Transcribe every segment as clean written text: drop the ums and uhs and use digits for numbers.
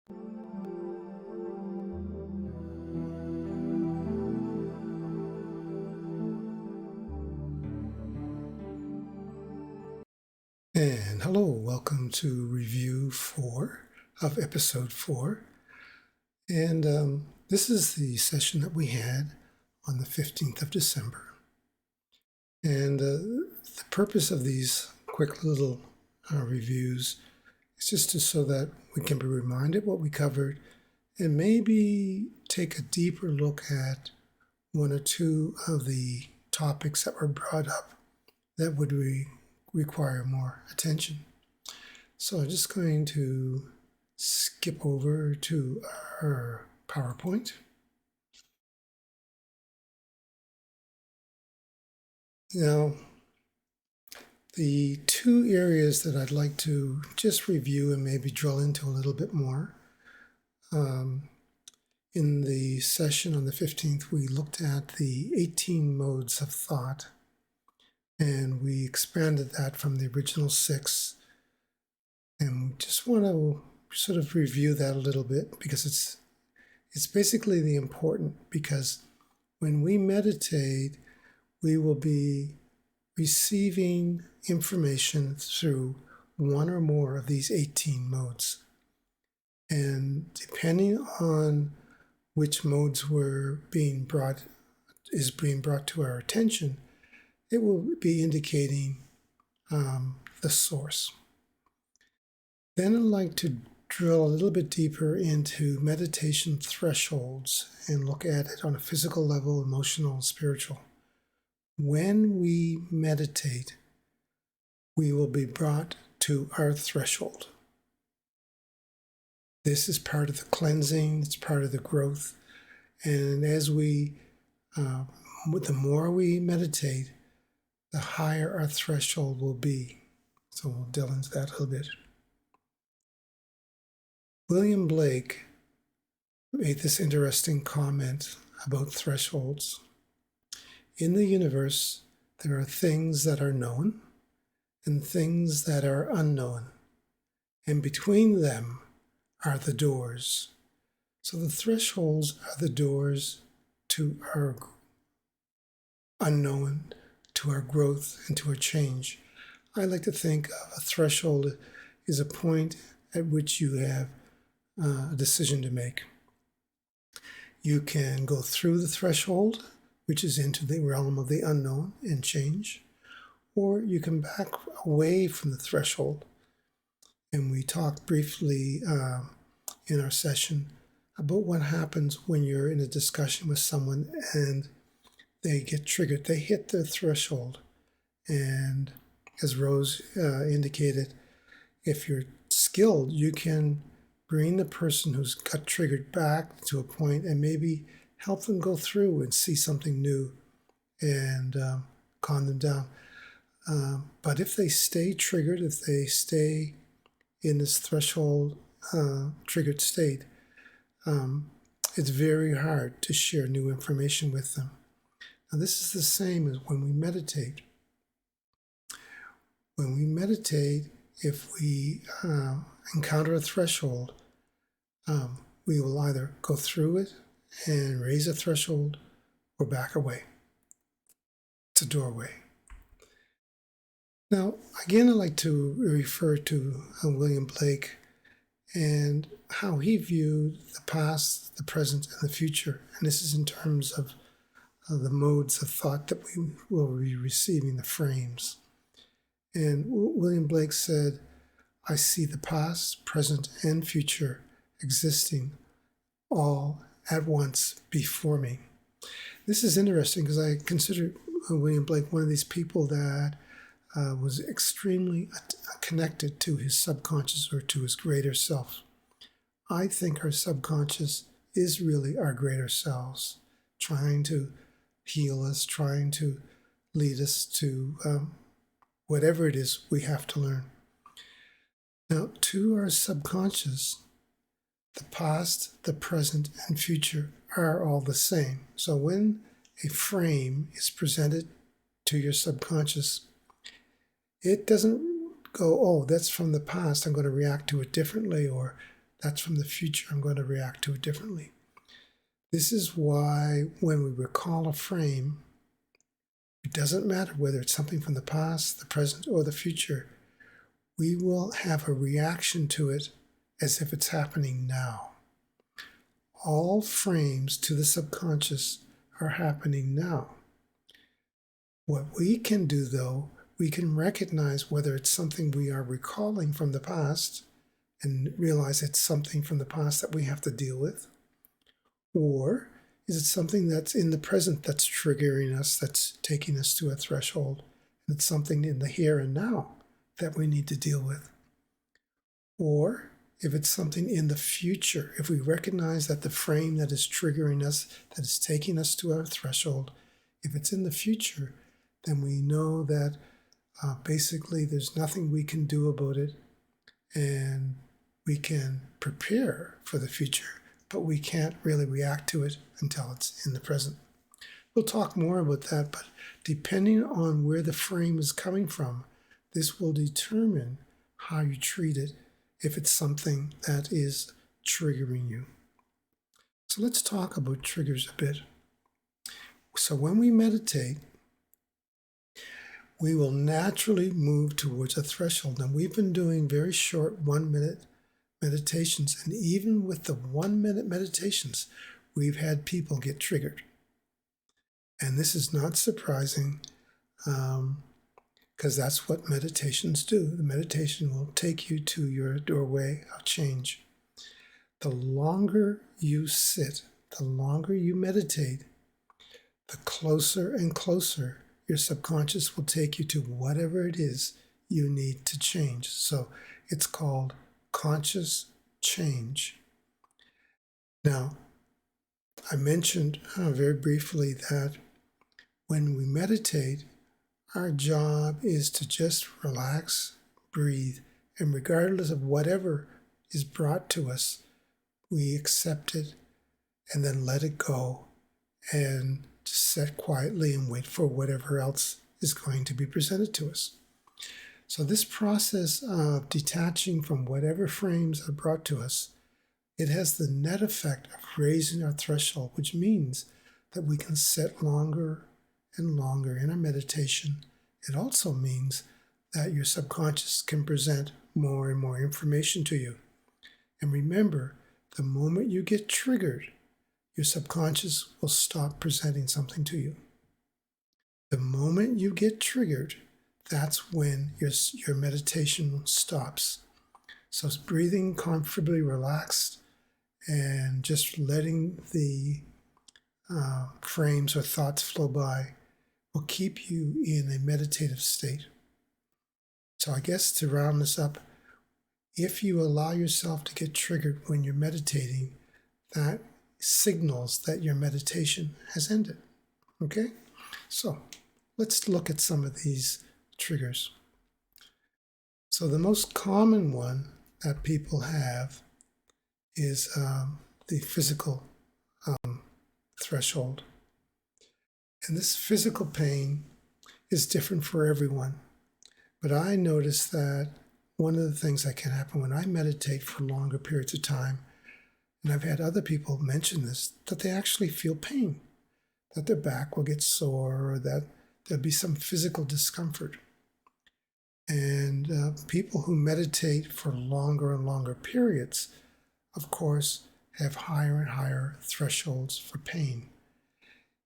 And hello, welcome to review 4 of episode 4. And this is the session that we had on the 15th of December. And the purpose of these quick little reviews is just so that we can be reminded what we covered and maybe take a deeper look at one or two of the topics that were brought up that would require more attention. So I'm just going to skip over to our PowerPoint. Now, the two areas that I'd like to just review and maybe drill into a little bit more. In the session on the 15th, we looked at the 18 modes of thought, and we expanded that from the original 6. And we just want to sort of review that a little bit because it's basically the important, because when we meditate, we will be receiving information through one or more of these 18 modes. And depending on which modes is being brought to our attention, it will be indicating the source. Then I'd like to drill a little bit deeper into meditation thresholds and look at it on a physical level, emotional, and spiritual. When we meditate, we will be brought to our threshold. This is part of the cleansing, it's part of the growth. And as the more we meditate, the higher our threshold will be. So we'll delve into that a little bit. William Blake made this interesting comment about thresholds. In the universe, there are things that are known and things that are unknown, and between them are the doors. So the thresholds are the doors to our unknown, to our growth, and to our change. I like to think of a threshold as a point at which you have a decision to make. You can go through the threshold, which is into the realm of the unknown and change, or you can back away from the threshold. And we talked briefly in our session about what happens when you're in a discussion with someone and they get triggered. They hit the threshold. And as Rose indicated, if you're skilled, you can bring the person who's got triggered back to a point and maybe help them go through and see something new and calm them down. But if they stay triggered, if they stay in this threshold triggered state, it's very hard to share new information with them. Now, this is the same as when we meditate. When we meditate, if we encounter a threshold, we will either go through it and raise a threshold or back away. It's a doorway. Now, again, I'd like to refer to William Blake and how he viewed the past, the present, and the future. And this is in terms of the modes of thought that we will be receiving, the frames. And William Blake said, I see the past, present, and future existing all at once before me. This is interesting because I consider William Blake one of these people that was extremely connected to his subconscious or to his greater self. I think our subconscious is really our greater selves, trying to heal us, trying to lead us to whatever it is we have to learn. Now, to our subconscious, the past, the present, and future are all the same. So when a frame is presented to your subconscious, it doesn't go, oh, that's from the past, I'm going to react to it differently, or That's from the future. I'm going to react to it differently. This is why when we recall a frame, it doesn't matter whether it's something from the past, the present, or the future, we will have a reaction to it as if it's happening now. All frames to the subconscious are happening now. What we can do, though, we can recognize whether it's something we are recalling from the past and realize it's something from the past that we have to deal with, or is it something that's in the present that's triggering us, that's taking us to a threshold, and it's something in the here and now that we need to deal with? Or if it's something in the future, if we recognize that the frame that is triggering us, that is taking us to our threshold, if it's in the future, then we know that basically there's nothing we can do about it, and we can prepare for the future, but we can't really react to it until it's in the present. We'll talk more about that, but depending on where the frame is coming from, this will determine how you treat it if it's something that is triggering you. So let's talk about triggers a bit. So when we meditate, we will naturally move towards a threshold. Now, we've been doing very short 1-minute meditations, and even with the 1-minute meditations, we've had people get triggered. And this is not surprising, because that's what meditations do. The meditation will take you to your doorway of change. The longer you sit, the longer you meditate, the closer and closer your subconscious will take you to whatever it is you need to change. So it's called conscious change. Now, I mentioned very briefly that when we meditate, our job is to just relax, breathe, and regardless of whatever is brought to us, we accept it and then let it go and just sit quietly and wait for whatever else is going to be presented to us. So this process of detaching from whatever frames are brought to us, it has the net effect of raising our threshold, which means that we can sit longer and longer in our meditation. It also means that your subconscious can present more and more information to you. And remember, the moment you get triggered, your subconscious will stop presenting something to you. The moment you get triggered, that's when your meditation stops. So it's breathing comfortably relaxed and just letting the frames or thoughts flow by will keep you in a meditative state. So I guess to round this up, if you allow yourself to get triggered when you're meditating, that signals that your meditation has ended. Okay? So let's look at some of these triggers. So the most common one that people have is the physical threshold. And this physical pain is different for everyone. But I noticed that one of the things that can happen when I meditate for longer periods of time, and I've had other people mention this, that they actually feel pain, that their back will get sore or that there'll be some physical discomfort. And people who meditate for longer and longer periods, of course, have higher and higher thresholds for pain.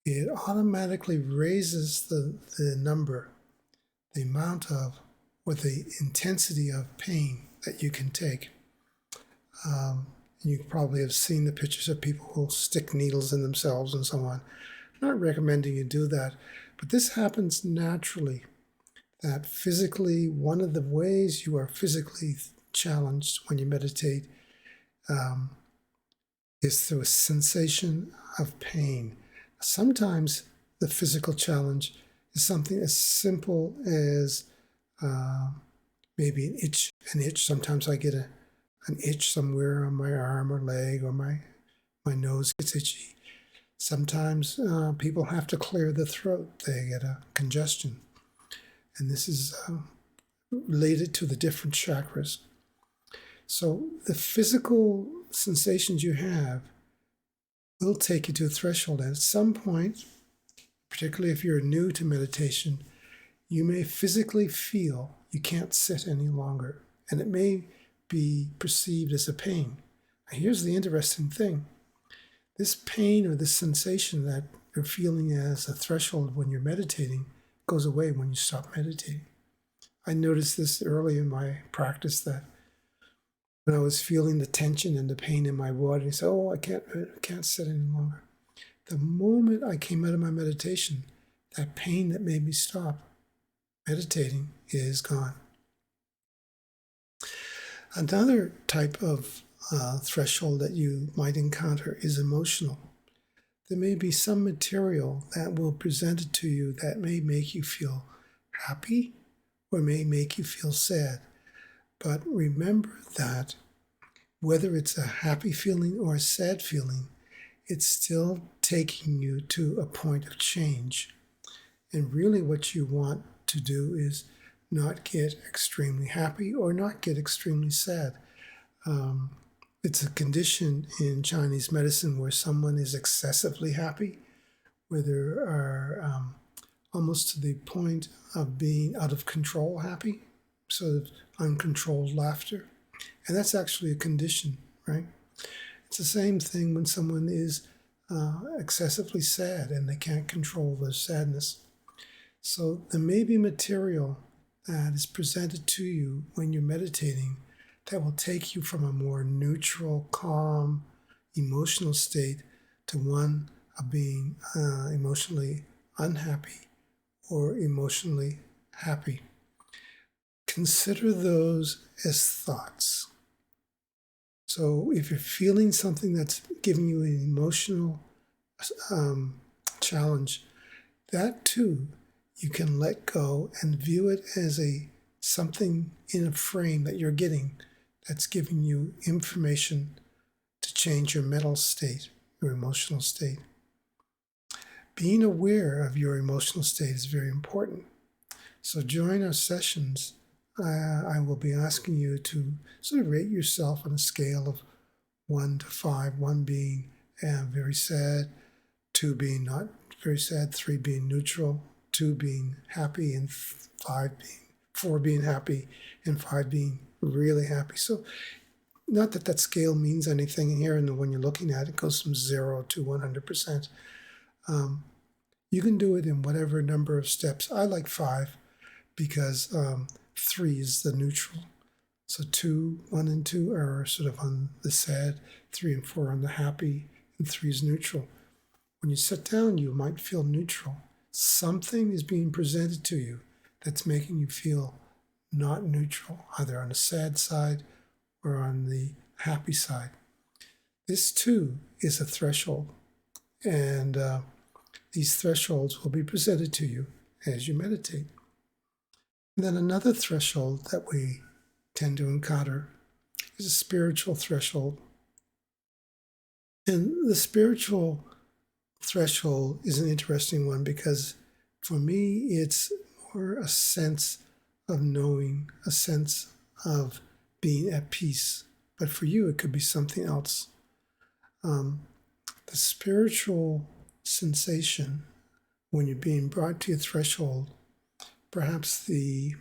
It automatically raises the number, the amount of, or the intensity of pain that you can take. You probably have seen the pictures of people who stick needles in themselves and so on. I'm not recommending you do that, but this happens naturally. That physically, one of the ways you are physically challenged when you meditate is through a sensation of pain. Sometimes the physical challenge is something as simple as maybe an itch. Sometimes I get an itch somewhere on my arm or leg, or my nose gets itchy. Sometimes people have to clear the throat. They get a congestion. And this is related to the different chakras. So the physical sensations you have will take you to a threshold. And at some point, particularly if you're new to meditation, you may physically feel you can't sit any longer, and it may be perceived as a pain. Now, here's the interesting thing. This pain or this sensation that you're feeling as a threshold when you're meditating goes away when you stop meditating. I noticed this early in my practice, that when I was feeling the tension and the pain in my body, I said, oh, I can't sit any longer. The moment I came out of my meditation, that pain that made me stop meditating is gone. Another type of threshold that you might encounter is emotional. There may be some material that will present it to you that may make you feel happy or may make you feel sad. But remember that whether it's a happy feeling or a sad feeling, it's still taking you to a point of change. And really what you want to do is not get extremely happy or not get extremely sad. It's a condition in Chinese medicine where someone is excessively happy, where they are almost to the point of being out of control happy, sort of uncontrolled laughter. And that's actually a condition, right? It's the same thing when someone is excessively sad and they can't control their sadness. So there may be material that is presented to you when you're meditating that will take you from a more neutral, calm, emotional state to one of being emotionally unhappy or emotionally happy. Consider those as thoughts. So if you're feeling something that's giving you an emotional challenge, that too you can let go and view it as something in a frame that you're getting that's giving you information to change your mental state, your emotional state. Being aware of your emotional state is very important. So during our sessions, I will be asking you to sort of rate yourself on a scale of 1 to 5, 1 being very sad, 2 being not very sad, 3 being neutral, 2 being happy, and 4 being happy, and 5 being really happy. So not that that scale means anything here, and when you're looking at it, it goes from 0 to 100%. You can do it in whatever number of steps. I like 5 because 3 is the neutral. So 1 and 2 are sort of on the sad, 3 and 4 on the happy, and 3 is neutral. When you sit down, you might feel neutral. Something is being presented to you that's making you feel not neutral, either on the sad side or on the happy side. This too is a threshold, and these thresholds will be presented to you as you meditate. And then another threshold that we tend to encounter is a spiritual threshold. And the spiritual threshold is an interesting one because for me, it's more a sense of knowing, a sense of being at peace. But for you, it could be something else. The spiritual sensation when you're being brought to your threshold, perhaps the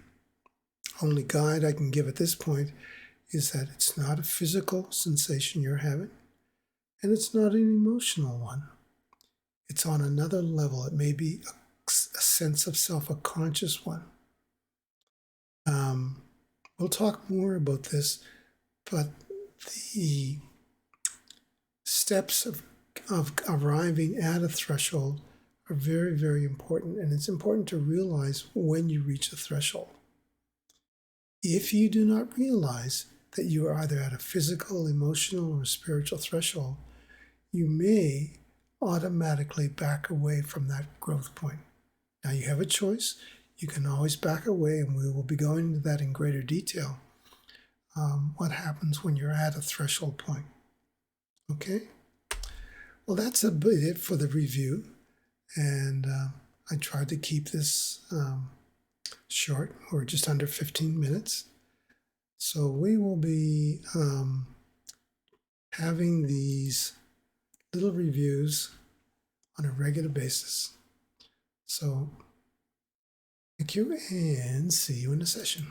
only guide I can give at this point is that it's not a physical sensation you're having, and it's not an emotional one. It's on another level. It may be a sense of self, a conscious one. We'll talk more about this, but the steps of arriving at a threshold are very, very important, and it's important to realize when you reach a threshold. If you do not realize that you are either at a physical, emotional, or spiritual threshold, you may automatically back away from that growth point. Now you have a choice. You can always back away, and we will be going into that in greater detail. What happens when you're at a threshold point? Okay? Well, that's a bit it for the review, and I tried to keep this short, or just under 15 minutes. So we will be having these little reviews on a regular basis. So thank you and see you in the session.